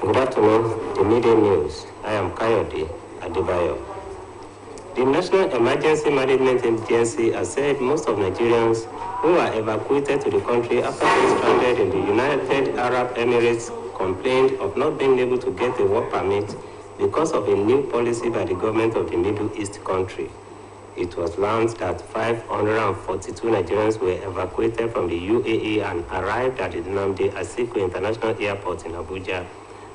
Good afternoon, the Midday News. I am Kayode Adebayo. The National Emergency Management Agency has said most of Nigerians who are evacuated to the country after being stranded in the United Arab Emirates complained of not being able to get a work permit because of a new policy by the government of the Middle East country. It was learned that 542 Nigerians were evacuated from the UAE and arrived at the Nnamdi Azikiwe International Airport in Abuja.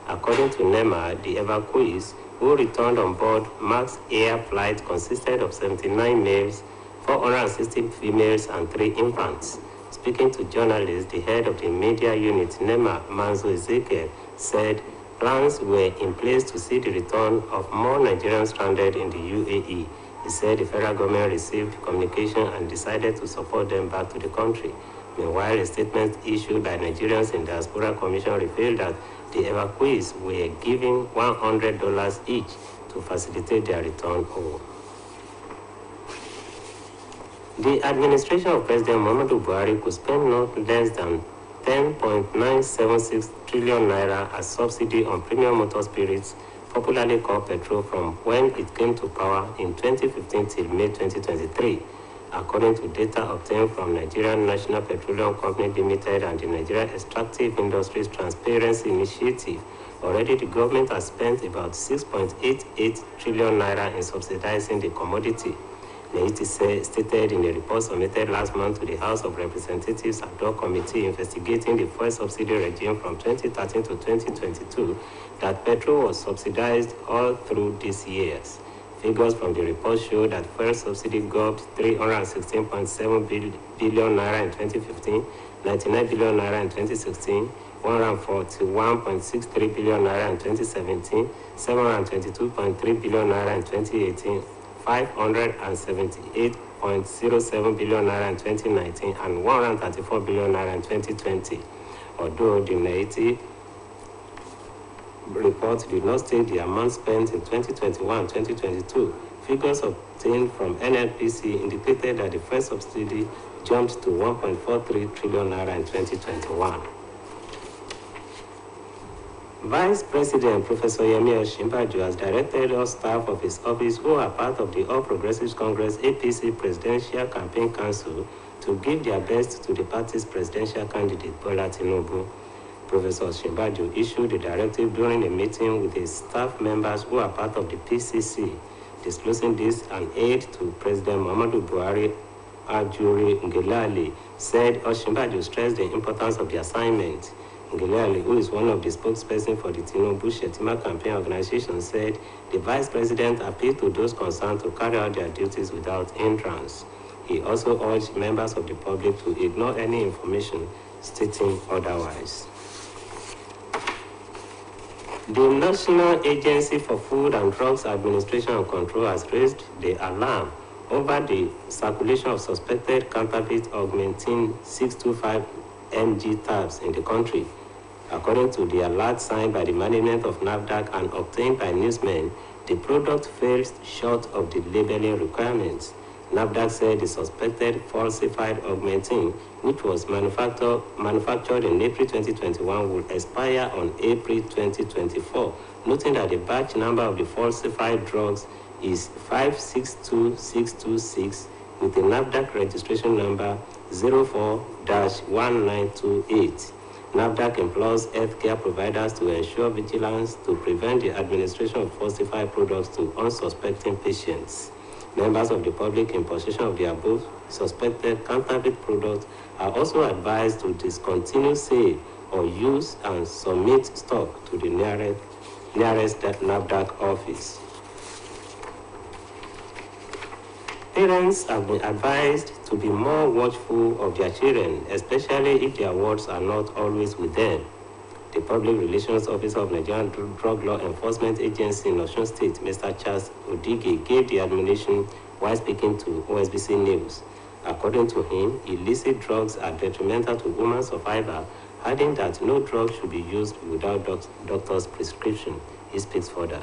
According to NEMA, the evacuees who returned on board Max Air flight consisted of 79 males, 460 females, and 3 infants. Speaking to journalists, the head of the media unit, NEMA, Manzo Ezekiel, said plans were in place to see the return of more Nigerians stranded in the UAE. He said the federal government received communication and decided to support them back to the country. Meanwhile, a statement issued by Nigerians in Diaspora Commission revealed that the evacuees were given $100 each to facilitate their return home. The administration of President Muhammadu Buhari could spend not less than 10.976 trillion naira as subsidy on premium motor spirits, popularly called petrol, from when it came to power in 2015 till May 2023. According to data obtained from Nigerian National Petroleum Company Limited and the Nigeria Extractive Industries Transparency Initiative, already the government has spent about 6.88 trillion naira in subsidizing the commodity. NEITI stated in a report submitted last month to the House of Representatives ad hoc committee investigating the fuel subsidy regime from 2013 to 2022 that petrol was subsidized all through these years. Figures from the report show that fuel subsidy gobbed 316.7 billion naira in 2015, 99 billion naira in 2016, 141.63 billion naira in 2017, 722.3 billion naira in 2018, 578.07 billion naira in 2019, and 134 billion naira in 2020. Although the NEITI report did not state the amount spent in 2021-2022, figures obtained from NNPC indicated that the fuel subsidy jumped to 1.43 trillion naira in 2021. Vice President Professor Yemi Osinbajo has directed all staff of his office who are part of the All Progressives Congress APC Presidential Campaign Council to give their best to the party's presidential candidate Bola Tinubu. Professor Osinbajo issued the directive during a meeting with his staff members who are part of the PCC. Disclosing this, an aide to President Muhammadu Buhari, Ajuri Ngelale, said Osinbajo stressed the importance of the assignment. Ngelale, who is one of the spokespersons for the Tinubu-Shetima campaign organization, said the vice president appealed to those concerned to carry out their duties without hindrance. He also urged members of the public to ignore any information stating otherwise. The National Agency for Food and Drugs Administration and Control has raised the alarm over the circulation of suspected counterfeit augmentin 625 mg tabs in the country. According to the alert signed by the management of NAFDAC and obtained by newsmen, the product falls short of the labeling requirements. NAFDAC said the suspected falsified augmentin, which was manufactured in April 2021, will expire on April 2024, noting that the batch number of the falsified drugs is 562626 with a NAFDAC registration number 04-1928. NAFDAC implores healthcare providers to ensure vigilance to prevent the administration of falsified products to unsuspecting patients. Members of the public in possession of the above suspected counterfeit products are also advised to discontinue sale or use and submit stock to the nearest NAFDAC office. Parents have been advised to be more watchful of their children, especially if their words are not always with them. The Public Relations Officer of Nigerian Drug Law Enforcement Agency in Osun State, Mr. Charles Odige, gave the admonition while speaking to OSBC News. According to him, illicit drugs are detrimental to human survival, adding that no drug should be used without doctor's prescription. He speaks further.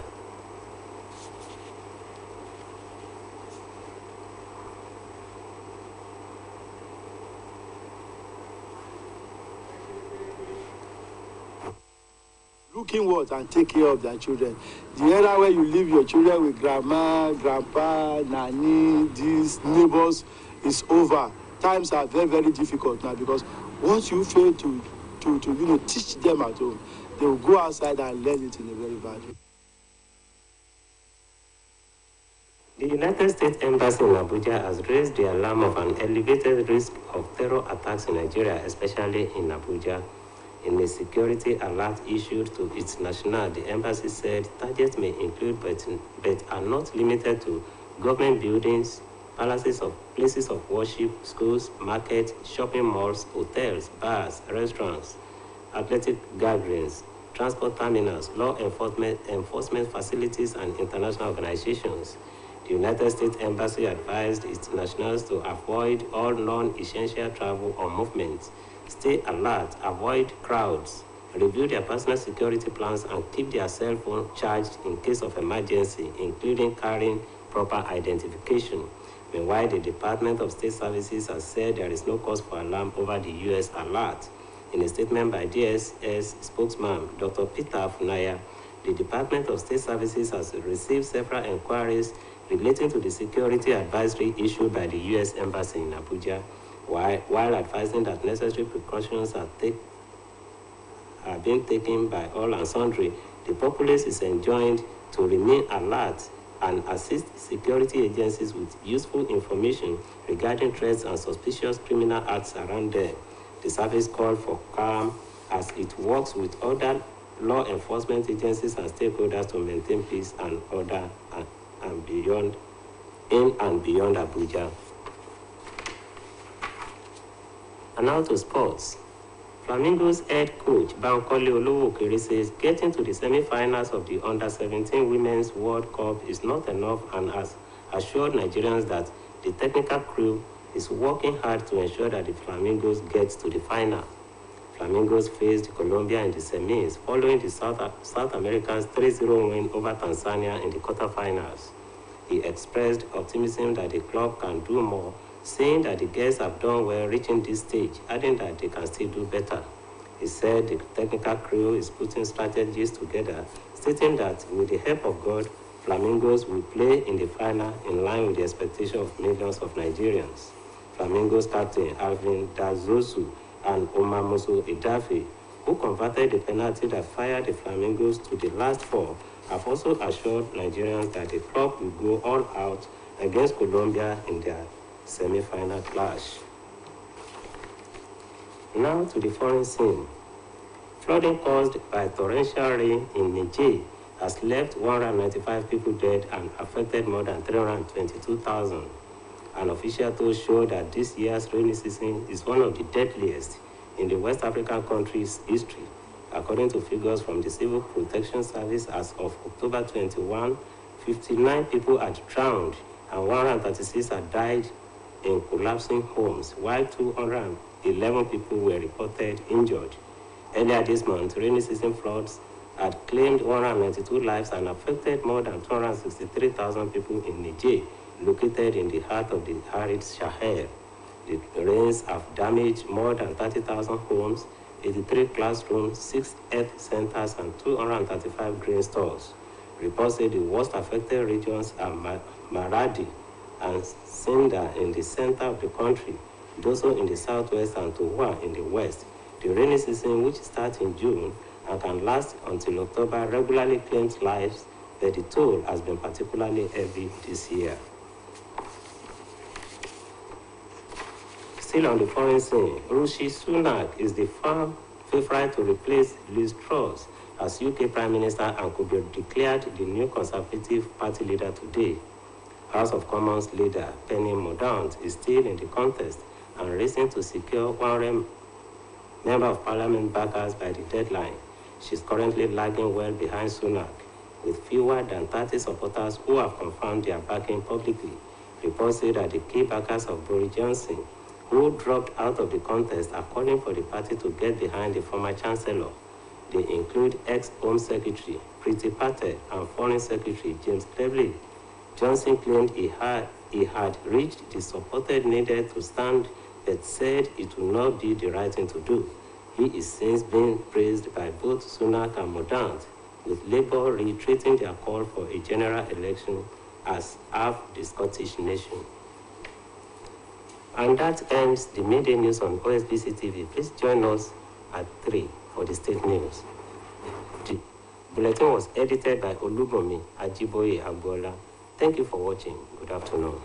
cooking what and take care of their children. The era where you leave your children with grandma, grandpa, nanny, these neighbors is over. Times are very, very difficult now because what you fail to teach them at home, they will go outside and learn it in a very bad way. The United States Embassy in Abuja has raised the alarm of an elevated risk of terror attacks in Nigeria, especially in Abuja. In a security alert issued to its national, the embassy said targets may include but are not limited to government buildings, places of worship, schools, markets, shopping malls, hotels, bars, restaurants, athletic gatherings, transport terminals, law enforcement facilities, and international organizations. The United States Embassy advised its nationals to avoid all non-essential travel or movements, stay alert, avoid crowds, review their personal security plans, and keep their cell phone charged in case of emergency, including carrying proper identification. Meanwhile, the Department of State Services has said there is no cause for alarm over the U.S. alert. In a statement by DSS spokesman Dr. Peter Funaya, the Department of State Services has received several inquiries relating to the security advisory issued by the U.S. Embassy in Abuja, while advising that necessary precautions are being taken by all and sundry. The populace is enjoined to remain alert and assist security agencies with useful information regarding threats and suspicious criminal acts around them. The service called for calm as it works with other law enforcement agencies and stakeholders to maintain peace and order and beyond, in and beyond Abuja. And now to sports. Flamingo's head coach Bankole Olowokere says getting to the semi-finals of the Under-17 Women's World Cup is not enough and has assured Nigerians that the technical crew is working hard to ensure that the Flamingos get to the final. Flamingos faced Colombia in the semis following the South Americans' 3-0 win over Tanzania in the quarterfinals. He expressed optimism that the club can do more, saying that the girls have done well reaching this stage, adding that they can still do better. He said the technical crew is putting strategies together, stating that with the help of God, Flamingos will play in the final in line with the expectation of millions of Nigerians. Flamingos captain Alvin Dazosu and Omamoso Edafe, who converted the penalty that fired the Flamingos to the last four, have also assured Nigerians that the club will go all out against Colombia in their semi-final clash. Now to the foreign scene. Flooding caused by torrential rain in Midday has left 195 people dead and affected more than 322,000. An official told show that this year's rainy season is one of the deadliest in the West African country's history. According to figures from the Civil Protection Service, as of October 21, 59 people had drowned and 136 had died in collapsing homes, while 211 people were reported injured. Earlier this month, rainy season floods had claimed 192 lives and affected more than 263,000 people in Niger, located in the heart of the arid Sahel. The rains have damaged more than 30,000 homes, 83 classrooms, 6 health centers, and 235 grain stores. Reports say the worst affected regions are Maradi and Sinda in the center of the country, Doso in the southwest, and Towa in the west. The rainy season, which starts in June and can last until October, regularly claims lives, but the toll has been particularly heavy this year. Still on the foreign scene, Rishi Sunak is the firm favorite to replace Liz Truss as UK Prime Minister and could be declared the new Conservative Party leader today. House of Commons leader Penny Mordaunt is still in the contest and racing to secure 100 Member of Parliament backers by the deadline. She's currently lagging well behind Sunak, with fewer than 30 supporters who have confirmed their backing publicly. Reports say that the key backers of Boris Johnson, who dropped out of the contest, are calling for the party to get behind the former Chancellor. They include ex-Home Secretary Priti Patel and Foreign Secretary James Cleverly. Johnson claimed he had reached the support needed to stand, but said it would not be the right thing to do. He is since being praised by both Sunak and Mordaunt, with Labour reiterating their call for a general election as half the Scottish nation. And that ends the midday news on OSBC TV. Please join us at 3 for the state news. The bulletin was edited by Olubomi Ajiboye Agbola. Thank you for watching. Good afternoon.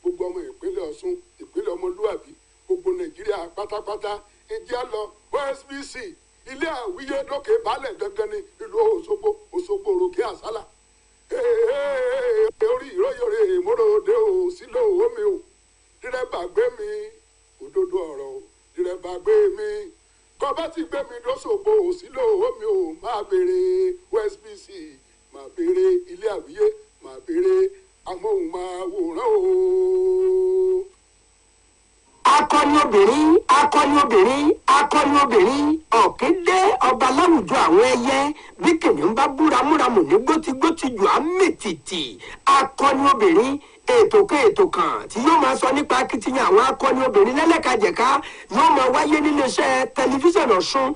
Gbogbo ọmọ ìpínlẹ̀ Ọ̀ṣun, ìpínlẹ̀ ọmọlúwàbí, gbogbo Nàìjíríà pátápátá, ìjẹ́ lọ OSBC, ilé àwíyé lókè balẹ̀ gangan ní ìlú Òṣogbo, Òṣogbo òròkè àsálà. Orí ìróyòrè ìmúròde ò sílò omi o, dírẹ́bà gbé mi, òdodo ọ̀rọ̀ o, dírẹ́bà gbé mi, kọ́bá ti gbé mi lóṣogbo ò sílò omi o, máa béèrè OSBC, máa béèrè ilé àwíyé, máa béèrè amóhùnmáwòrán o. Akọni obìnrin, akọni obìnrin, akọni obìnrin, ọ̀kíndé ọba láwùjọ àwọn ẹyẹ, bí kìnìún bá búra múramù ní gbótígbótí jù á mètìtì. Akọni obìnrin, ètò kan tí yóò máa sọ nípa akitiyan àwọn akọni obìnrin lẹ́lẹ́kajẹ̀ka yóò máa wáyé níléeṣẹ́ tẹlifíṣàn Ọ̀ṣun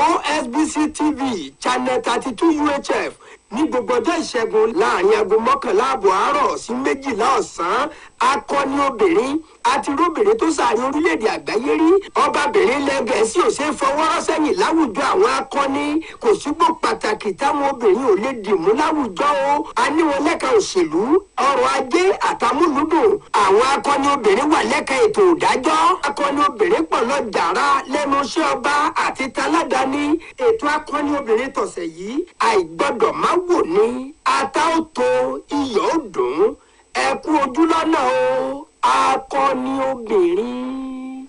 OSBC TV channel 32 UHF ní gbogbo ọjọ́ ìṣẹ́gun láàrin aago 11 ààbọ̀ àárọ̀ sí 12 ọ̀sán. Akọni obìnrin àti róbìnrin tó sàárín orílẹ̀-èdè àgbáyé rí ọbabìnrin lẹ́gẹ̀ẹ́sì ò ṣe é fọwọ́rọ́ sẹ́yìn láwùjọ àwọn akọni. Kò sígbó pàtàkì táwọn obìnrin ò lè dìmú láwùjọ o. A ní wọn lẹ́ka òṣèlú, ọrọ̀ ajé àtàmúlùdùn. Àwọn akọni obìnrin wà lẹ́ka ètò ìdájọ́. Akọni obìnrin pọ̀ lọ jàrá lẹ́nu iṣẹ́ ọba àti taládàáni. Ètò akọni obìnrin tọ̀sẹ̀ yìí àìgbọ́dọ̀ má wò ní. Ata ó tó, iyọ̀ ó dùn. Ẹ kú ojú lọ́nà o, akọni obìnrin.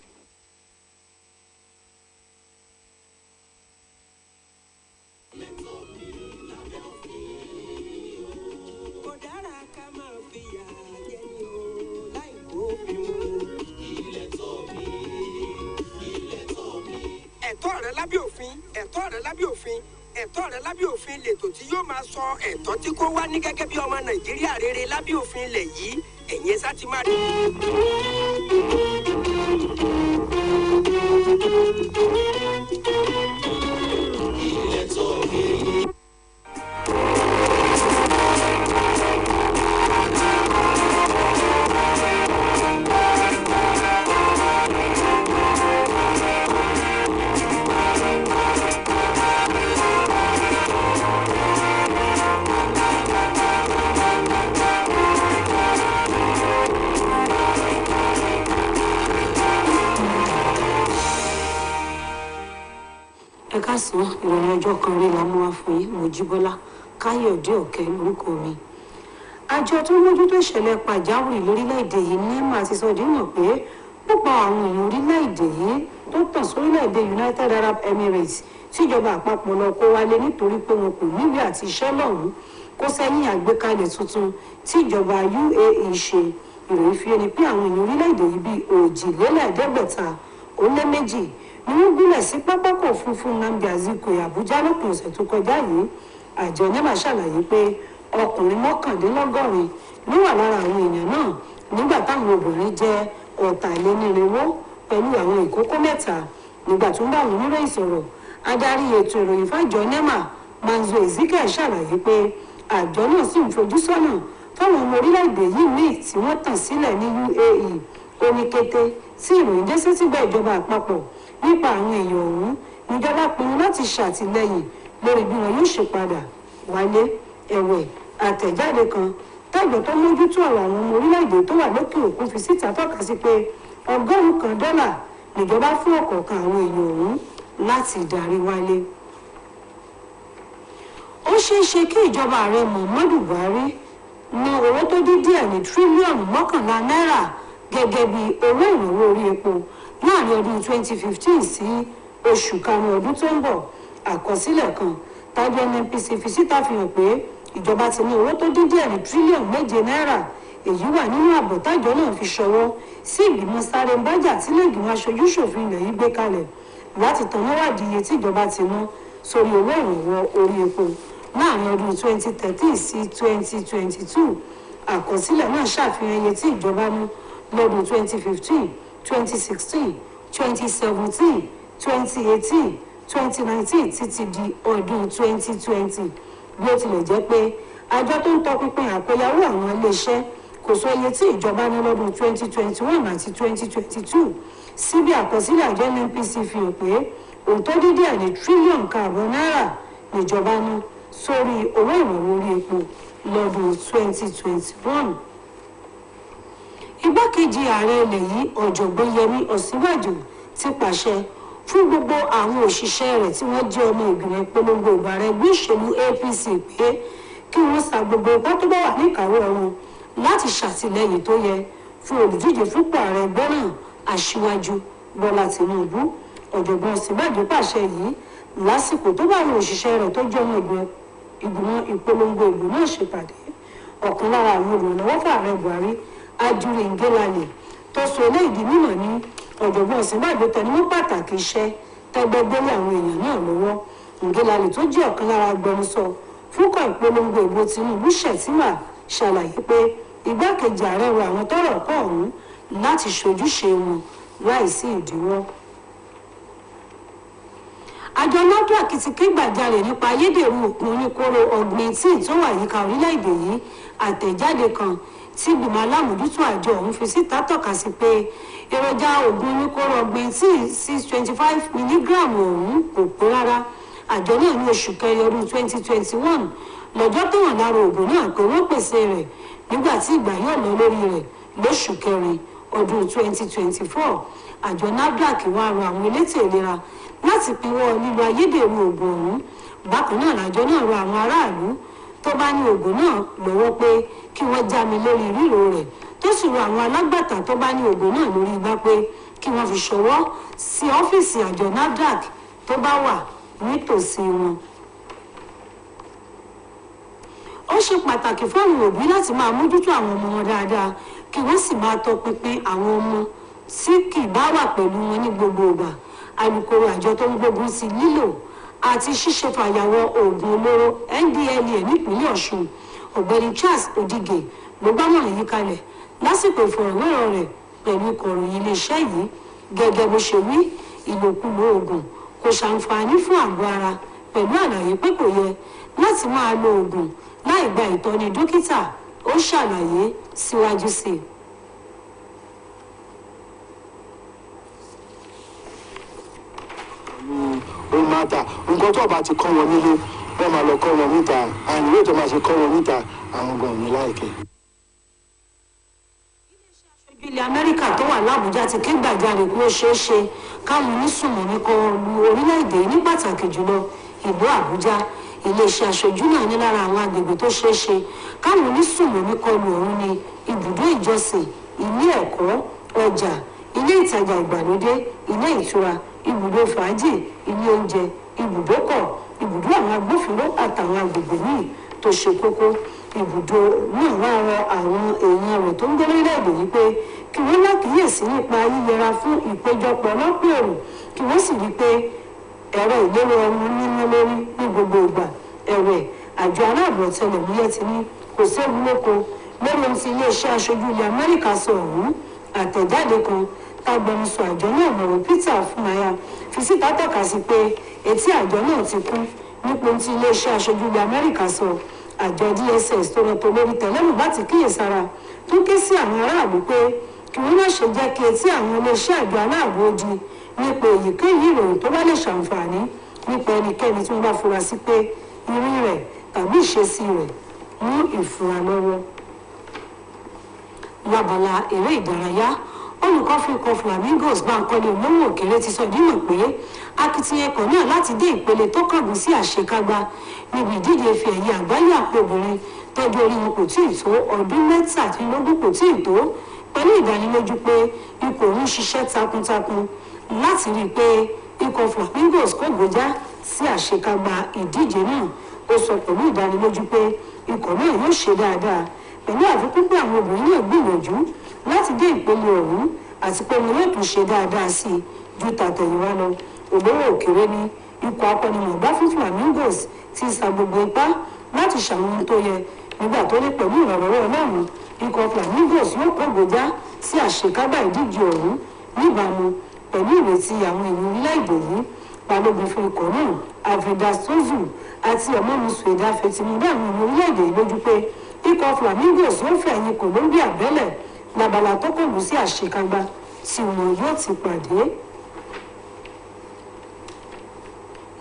Kò dára ká máa fìyà jẹni o láì bófin mu. Ilẹ̀ tọ́ mi, ilẹ̀ tọ́ mi. Ẹ̀tọ́ rẹ lábẹ́ òfin, ẹ̀tọ́ rẹ lábẹ́ òfin. Ẹ̀tọ́ rẹ lábẹ́ òfin lètò tí yóò máa sọ ẹ̀tọ́ tí kò wá ní gẹ́gẹ́ bí ọmọ Nàìjíríà rere lábẹ́ òfin ilẹ̀ yìí. Ẹ̀yin sá ti máa rí. Ilẹ̀ tó mi. Ẹ káàsán, ìròyìn ọjọ́ kan rí la mú wá fún yín. Mojíbọ́lá Káyọ̀dé Ọ̀kẹ́ lórúkọ mi. Àjọ tó ń mójútó ìṣẹ̀lẹ̀ pàjáwìrì lórílẹ̀‐èdè yìí NEMA ti sọ di mọ̀ pé púpọ̀ àwọn èèyàn orílẹ̀‐èdè yìí tó tàn sórílẹ̀‐èdè United Arab Emirates tíjọba àpapọ̀ lọ kó wálé nítorí pé wọn kò níwèé àti iṣẹ́ lọ́hùn-ún kó sẹ́yìn àgbékalẹ̀ tuntun tí ìjọba UAE ṣe. Ìròyìn fi ẹni pé àwọn èèyàn orílẹ̀-èdè yìí bíi 2,500 ni wọ́n gúnlẹ̀ sí pápákọ̀ òfurufú Nnamdi Azikiwe Àbújá lópin ọ̀sẹ̀ tó kọjá yìí. Àjọ NEMA ṣàlàyé pé ọkùnrin 180 ló wà lára àwọn èèyàn náà nígbà táwọn obìnrin jẹ́ 400 pẹ̀lú àwọn ìkókó 3. Nígbà tó ń bá àwọn oníròyìn sọ̀rọ̀, adarí ètò ìròyìn fájọ NEMA Manzo Ezekiel ṣàlàyé pé àjọ náà sì ń fojú sọ́nà fáwọn ọmọ orílẹ̀-èdè yìí míì tí wọ́n tàn sílẹ̀ ní UAE. Ó ní kété tí ìròyìn dé sétígbà ìjọba àpapọ̀ nípa àwọn èèyàn ọ̀hún, ìjọba pinnu láti ṣàtìlẹ́yìn lórí bí wọn yóò ṣe padà wálé. Ẹ̀wẹ̀, àtẹ̀jáde kan tájọ tó mójútó ọ̀rọ̀ àwọn ọmọ orílẹ̀-èdè tó wà lókè òkun fi síta tọ́ka sí pé $100 níjọba fún ọ̀kọ̀ọ̀kan àwọn èèyàn ọ̀hún láti darí wálé. Ó ṣeé ṣe kí ìjọba ààrẹ Muhammadu Buhari ná owó tó dín díẹ̀ ní tírílíọ̀nù 11 náírà gẹ́gẹ́ bí owó ìrànwọ́ orí epo láàrin ọdún 2015 sí oṣù karùn-ún ọdún tó ń bọ̀. Àkọsílẹ̀ kan tájọ NNPC fi síta fi hàn pé ìjọba ti ní owó tó dín díẹ̀ ní tírílíọ̀nù 7 náírà. Èyí wà nínú àbọ̀ tájọ náà fi ṣọwọ́ sí ìgbìmọ̀ sáré bájà tí ilé ìgbìmọ̀ aṣojú-ṣòfin ilẹ̀ yìí gbé kalẹ̀ láti tannáwádìí iye tí ìjọba ti ná sórí owó ìrànwọ́ orí epo láàrin ọdún 2013 sí 2022. Àkọsílẹ̀ náà ṣàfihàn iye tí ìjọba ná lọ́dún 2015, 2016, 2017, 2018, 2019 títí di ọdún 2020. Bí ó tilẹ̀ jẹ́ pé àjọ tó ń tọpinpin àkóyawó àwọn iléeṣẹ́ kò sọ iye tí ìjọba ní lọ́dún 2021 àti 2022. Síbi àkọsílẹ̀ àjọ NNPC fi hàn pé òótọ́ dídí ẹ̀ ní tírílíọ̀nù 1.5 náírà níjọba ná sórí owó ìrànwọ́ orí epo lọ́dún 2021. Igbákejì ààrẹ ilẹ̀ yìí ọ̀jọ̀gbọ́n Yẹmí Ọ̀sínbàjò ti pàṣẹ fún gbogbo àwọn òṣìṣẹ́ rẹ̀ tí wọ́n jẹ́ ọmọ ìgbìmọ̀ ìpolongo ìbò ààrẹ ẹgbẹ́ òṣèlú APC pé kí wọ́n sa gbogbo ipá tó bá wà níkàáwọ́ wọn láti ṣàtìlẹ́yìn tó yẹ fún olùdíje fúnpò ààrẹ ẹgbẹ́ náà Aṣíwájú Bọ́lá Tinubu. Ọ̀jọ̀gbọ́n Ọ̀sínbàjò pàṣẹ yìí lásìkò tó bá àwọn òṣìṣẹ́ rẹ̀ tó jẹ́ ọmọ ìgbìmọ̀ ìpolongo ìbò náà ṣèpàdé. Ọ̀kan lára àwọn olùrànlọ́wọ́ fún ààrẹ Buhari Ajuri Ngelale tó sọ eléyìí di mímọ̀ ní ọ̀jọ̀gbọ́n Ọ̀sínbàjò tẹnumọ́ pàtàkì iṣẹ́ tẹ́gbẹ́ gbélé àwọn èèyàn náà lọ́wọ́. Ngelale tó jẹ́ ọ̀kan lára agbẹnusọ fúnkọ̀ ìpolongo ìbò Tinubu Shettima ṣàlàyé pé igbákejì ààrẹ rọ àwọn tọ́rọ̀ kọ́ ọ̀hún láti ṣojúṣe wọn láìsí ìdíwọ́. Àjọ NAFDAC ti ké gbàjarè nípa ayédèrú òògùn oníkóró augmentin tó wà yíká orílẹ̀-èdè yìí. Àtẹ̀jáde kan tí ìgbìmọ̀ alámòjútó àjọ ọ̀hún fi síta tọ́ka sí pé èròjà òògùn oníkóró augmentin 625 mg ọ̀hún kò pé rárá. Àjọ náà ní oṣù kẹrin ọdún 2021 lọ́jọ́ tó hàn lára òògùn náà pé wọ́n pèsè rẹ̀ nígbà tí ìgbà yóò lọ lórí rẹ̀ lóṣù kẹrin ọdún 2024. Àjọ NAFDAC wá rọ àwọn elétò ìlera láti pinwọ́ lílo ayédèrú òògùn ọ̀hún. Bákan náà làjọ náà rọ àwọn aráàlú tó bá ní òògùn náà lọ́wọ́ pé kí wọ́n já mi lórí ríro rẹ̀, tó sì rọ àwọn alágbàtà tó bá ní òògùn náà lórí igbá pé kí wọ́n fi ṣọwọ́ sí ọ́fíìsì àjọ NAFDAC tó bá wà nítòsí wọn. Ó ṣe pàtàkì fún àwọn òbí láti máa mójútó àwọn ọmọ wọn dáadáa kí wọ́n sì máa tọpinpin àwọn ọmọ tí kì bá wà pẹ̀lú wọn ní gbogbo ìgbà. Alukoro àjọ tó ń gbógun sí lílò àti ṣíṣe fàyàwọ́ oògùn olóró NDLEA nípínlẹ̀ Ọ̀ṣun Ọ̀gbẹ́ni Charles Odige ló bá mọ̀ràn yí kalẹ̀ lásìkò ìfọ̀rọ̀wérọ̀ rẹ̀ pẹ̀lú ìkọ̀ròyìn iléeṣẹ́ yìí. Gẹ́gẹ́ bó ṣe wí, ìlòkulò oògùn kò ṣàǹfààní fún àgọ́ ara pẹ̀lú àlàyé pé kò yẹ láti máa lo oògùn láì gba ìtọ́ni dókítà. Ó ṣàlàyé síwájú sí i. Ó máa ta nǹkan tó bá ti kọ́ wọn nílé wọ́n máa lọ kọ́ wọn níta, àyìn ìwé tó máa ṣe kọ́ wọn níta àwọn gan ní láìpẹ́. Ilẹ̀ Amẹ́ríkà tó wà l'Àbújá ti ké gbàjarè pé ó ṣeé ṣe káwọn onísùnmọ̀mí kọlu orílẹ̀-èdè ní pàtàkì jùlọ ìlú Àbújá. Iléeṣẹ́ aṣojú náà ní lára àwọn agbègbè tó ṣeé ṣe káwọn onísùnmọ̀mí kọlu ọ̀hún ní ibùdó ìjọsìn, ilé ẹ̀kọ́, ọjà, ilé ìtajà ìgbàlódé, ilé ìtura, ibùdó fàájì, ilé oúnjẹ, ibùdókọ̀, ibùdó àwọn agbófinró àtàwọn agbègbè míì. tó ṣe kókó. Ibùdó náà wá rọ àwọn èèyàn rẹ̀ tó ń gbé lórílẹ̀‐èdè yìí pé kí wọ́n lákìíyèsí nípa yíyẹra fún ìpéjọpọ̀ lọ́pọ̀ èrò kí wọ́n sì rí i pé ẹ̀rọ ìléwọ́ ọmọ nínú lórí ní gbogbo ìgbà. Ẹ̀wẹ̀ àjọ aláàbò ọ̀tẹlẹ̀múyẹ́ ti ní kò séwu lóko lórí ohun tí iléeṣẹ́ aṣojú ilẹ̀ Amẹ́ríkà sọ ọ̀hún. Àtẹ̀jáde kan tágbẹnusọ àjọ náà mọ̀rọ̀ Peter Fúnmáyà fi síta tọ́ka sí pé etí àjọ náà ti kún nípa ohun tí iléeṣẹ́ aṣojú ilẹ̀ Amẹ́ríkà sọ. Àjọ DSS tó rọ tó lórí tẹ̀lẹ́mù láti kíyèsára tó ké sí àwọn aráàlú pé kí wọ́n má ṣe jẹ́ kí etí àwọn iléeṣẹ́ àjọ aláàbò di nípa èyíkéyìí ìròyìn tó bá lè ṣàǹfààní nípa ẹnikẹ́ni tí wọ́n bá fura sí pé ìrìn rẹ̀ tàbí ìṣesí rẹ̀ mú ìfura lọ́wọ́. Lábala eré ìdárayá olùkọ́ fún ikọ̀ Flamingos Bánkọ́lé olówó òkèrè ti sọ dímọ̀ pé akitiyan ikọ̀ náà láti dé ìpele tó kángun sí àṣekágbá níbi ìdíje ife ẹ̀yẹ àgbáyé àpò obìnrin tọ́jú orí wọn kò tíì tó ọdún mẹ́tàdínlógún kò tíì tó pẹ̀lú ìdánilójú pé ikọ̀ ń ṣiṣẹ́ takuntakun láti rí i pé ikọ̀ Flamingos kò gbójá sí àṣekágbá ìdíje náà. Ó sọ pẹ̀lú ìdánilójú pé ikọ̀ náà yóò ṣe dáadáa pẹ̀lú àfikún pé àwọn obìnrin náà gbìyànjú láti dé ìpele ọ̀hún àti pé wọn yóò tún ṣe dáadáa sí i ju tàtẹ̀yìnwá lọ. Olówó òkèrè ní ikọ̀ akọ́nimọ̀ọ́gbá fún Flamingos ti sa gbogbo ipá láti ṣàwọn ohun tó yẹ nígbà tó ní pẹ̀lú ìrànlọ́wọ́ Ọlọ́run ikọ̀ Flamingos yóò kógojá sí àṣekágbá ìdíje ọ̀hún níbàámu pẹ̀lú ìrètí àwọn èèyàn orílẹ̀-èdè yìí. Balógun fún ikọ̀ náà Avida Sozu àti ọmọnùsù ẹ̀dá fẹ̀tìmọ́dé àwọn èèyàn orílẹ̀-èdè yìí lójú pé ikọ̀ Flamingos yóò fẹ̀yìn Colombia bẹ́lẹ̀ labala tó kọ̀gùn sí àṣekágbá tí wọn yóò ti pàdé.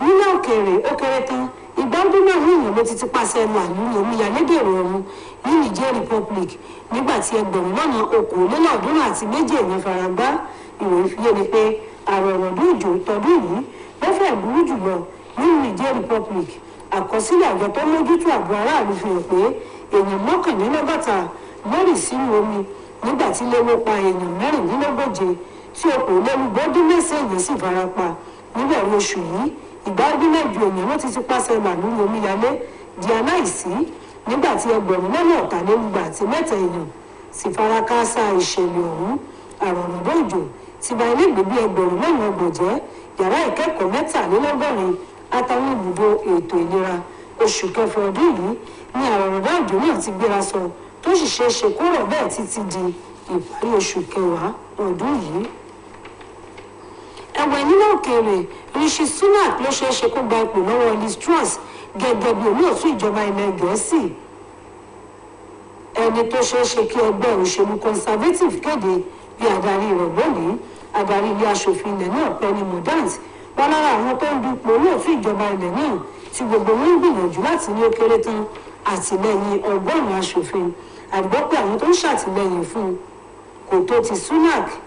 Nílẹ̀ òkèèrè ó kéré tán ìgbàdún náà ní ìyẹn ló ti pàṣẹ lọ àlùyé omíyalégèrè ọ̀run ní Niger Republic nígbà tí ẹgbẹ̀rún lọ́nà okòólélọ́ọ̀ọ́dúnrún àti méjì èèyàn fara gbá. Ìròyìn fi yé ni pé àrọ̀rọ̀dún òjò tọdún yìí ló fẹ́ burú jùlọ ní Niger Republic. Àkọsílẹ̀ àjọ tó mójútó ààbò aráàlú fi hàn pé èèyàn mọ́kànlélọ́gọ́ta lórí sínú omi nígbà tí léwó pa èèyàn mẹ́rìndínlógóje tí okòólélúgbọ́dún mẹ́sàn-án èèyàn sì fara pa níbẹ̀rẹ̀ oṣù yìí. Ìgbàdún mẹ́jọ èèyàn ló ti pàṣẹ làlúrí omíyalé di aláìsí nígbà tí ẹgbẹ̀rún lọ́nà ọ̀tàlélúgba àti mẹ́ta èèyàn sì fara káásá ìṣẹ̀lẹ̀ ọ̀hún. Àrọ̀rọ̀dún òjò ti ba ilé ìgbé bí ẹgbẹ̀rún lọ́nà ọgbọ̀n jẹ́, yàrá ìkẹ́kọ̀ọ́ mẹ́tàlélọ́gọ́rin àtàwọn ibùdó ètò ìlera. Oṣù kẹfà ọdún yìí ni àrọ̀rọ̀dún òjò náà ti gbéra sọ tó sì ṣeé ṣe kó rọ̀ bẹ́ẹ̀ títí di ìparí oṣù kẹwàá ọdún yìí. Ẹ̀wẹ̀ nínú òkèèrè Rishi Sunak ló ṣeé ṣe kó gba ipò lọ́wọ́ Liz Truss gẹ́gẹ́ bí olóòtú ìjọba ilẹ̀ Gẹ̀ẹ́sì. Ẹni tó ṣeé ṣe kí ẹgbẹ́ òṣèlú Conservative kéde bí adarí rẹ̀ lónìí. Adarí ilé aṣòfin ilẹ̀ náà Penny Mordaunt wà lára àwọn tó ń dupò olóòtú ìjọba ilẹ̀ náà tí gbogbo wọn ń gbìyànjú láti ní ó kéré tán àtìlẹ́yìn ọgọ́rùn-ún aṣòfin. Àgbọ́ pé àwọn tó ń ṣàtìlẹ́yìn fún kò tó ti Sunak